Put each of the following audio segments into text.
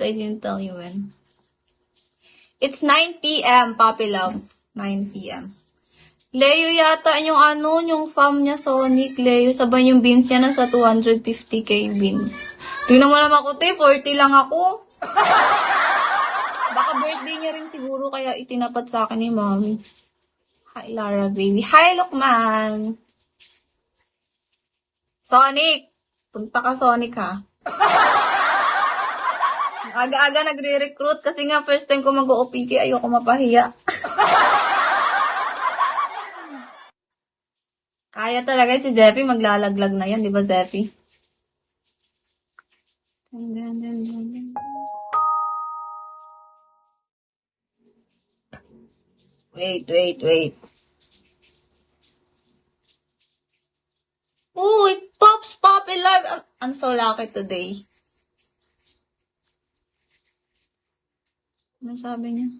I didn't tell you when. It's 9 p.m., Papi Love. 9 p.m. Leo yata yung farm niya, Sonic. Leo, sabay yung beans niya nasa 250k beans. Tingnan mo naman ako, 40 lang ako. Baka birthday niya rin siguro, kaya itinapat sa akin ni Mommy. Hi, Lara, baby. Hi, Lukman. Sonic! Punta ka, Sonic, ha? Aga-aga nagre-recruit kasi nga first time ko mag-OPK, ayoko mapahiya. Kaya talaga si Zeffy, maglalaglag na yan, di ba, Zeffy? Wait. Oh, it pops Poppy Live. I'm so lucky today. Ano sabi niya?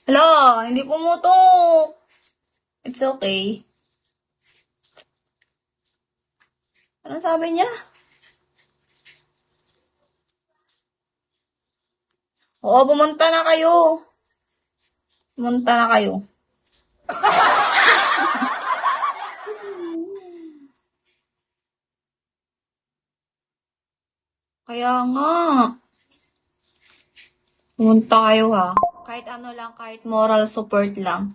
Hello, hindi pumutok. It's okay. Ano sabi niya? Oo, pumunta na kayo. Pumunta na kayo. Kaya nga. Pumunta kayo ha. Kahit ano lang, kahit moral support lang.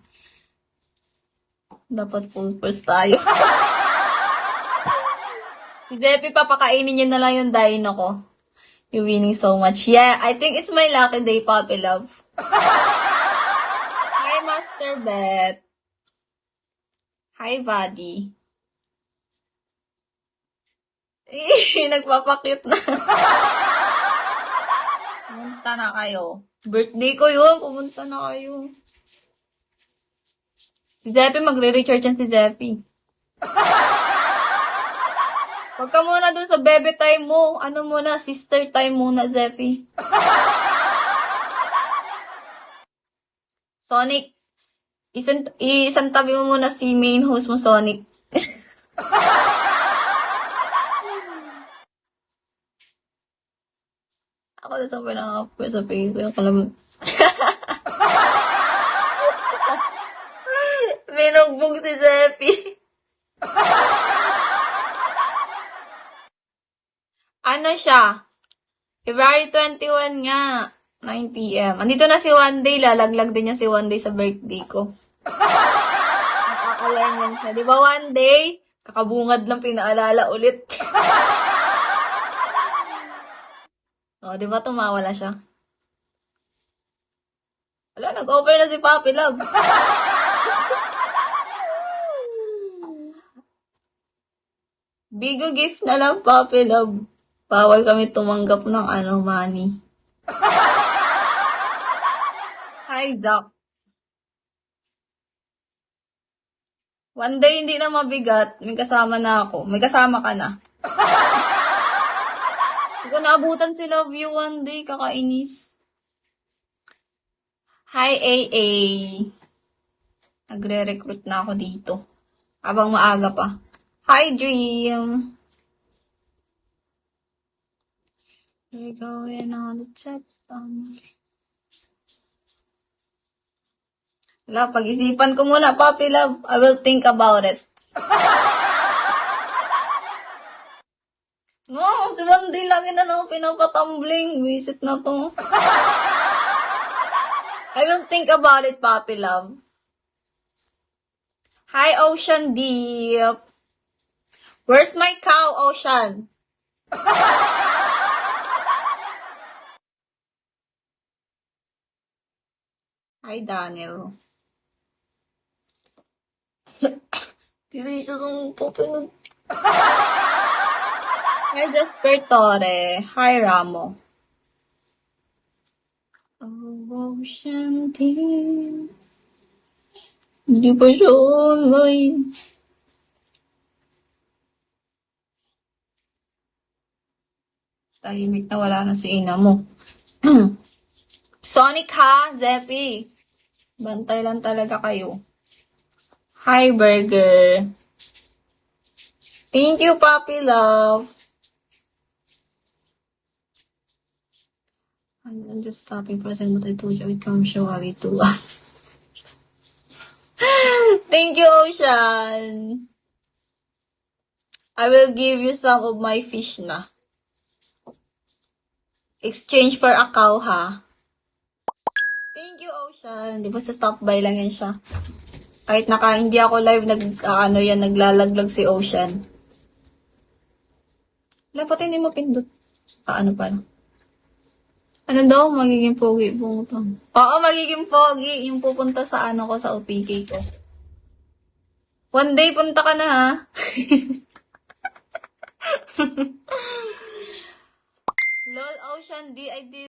Dapat full force tayo. Si Deppy, papakainin niya na lang yung dino ko. You're winning so much. Yeah, I think it's my lucky day, Papi Love. Hi, Master Bet. Hi, Buddy. Nagpapakyut na. Pumunta na kayo. Birthday ko yun. Pumunta na kayo. Si Zeppy, magre-recharge yan si Zeppy. Huwag ka muna dun sa bebe time mo. Ano muna, sister time muna, Zeppy. Sonic, isang tabi mo muna si main host mo, Sonic. Ako na sa pinaka-upper sa page ko yung kalam. Binugbog si Zeppy. Ano siya? February 21 nga. 9 p.m. Andito na si One Day. Lalaglag din niya si One Day sa birthday ko. Nakaka-alarm yan siya. Di ba One Day? Kakabungad lang pinaalala ulit. O, di ba tumawala siya? Wala, nag-over na si Papi Love. Bigo gift na lang, Papi Love. Bawal kami tumanggap ng money. Hi, Doc. One day, hindi na mabigat. May kasama na ako. May kasama ka na. Hindi ko naabutan si Love You One Day. Kakainis. Hi, AA. Nagre-recruit na ako dito. Habang maaga pa. Hi, Dream. We're going on the chat. Wala, pag-isipan ko muna, Papi Love. I will think about it. No, si Wandy lagi na lang pinapatumbling. Visit na to. I will think about it, Papi Love. Hi, Ocean Deep. Where's my cow, Ocean? Hi, Daniel. Hindi siya sumututunod. Hi, Jasper Torre. Hi, Ramo. Oh, Ocean Deep. Hindi pa siya online. Tahimik na, wala na si ina mo. Sonic ha, Zeppy. Bantay lang talaga kayo. Hi, Burger. Thank you, Papi Love. I'm just stopping for a second, but I told you I would come show Ali too. Thank you, Ocean. I will give you some of my fish na. Exchange for a cow, ha? Thank you, Ocean. Di ba sa stop by lang yan siya? Kahit hindi ako live, naglalaglag si Ocean. Dapat hindi mo pindot. Ano pala? Ano daw, magiging pogi pumunta. Oo, magiging pogi. Yung pupunta sa ko, sa OPK ko. One day, punta ka na, ha? LOL, Ocean, I did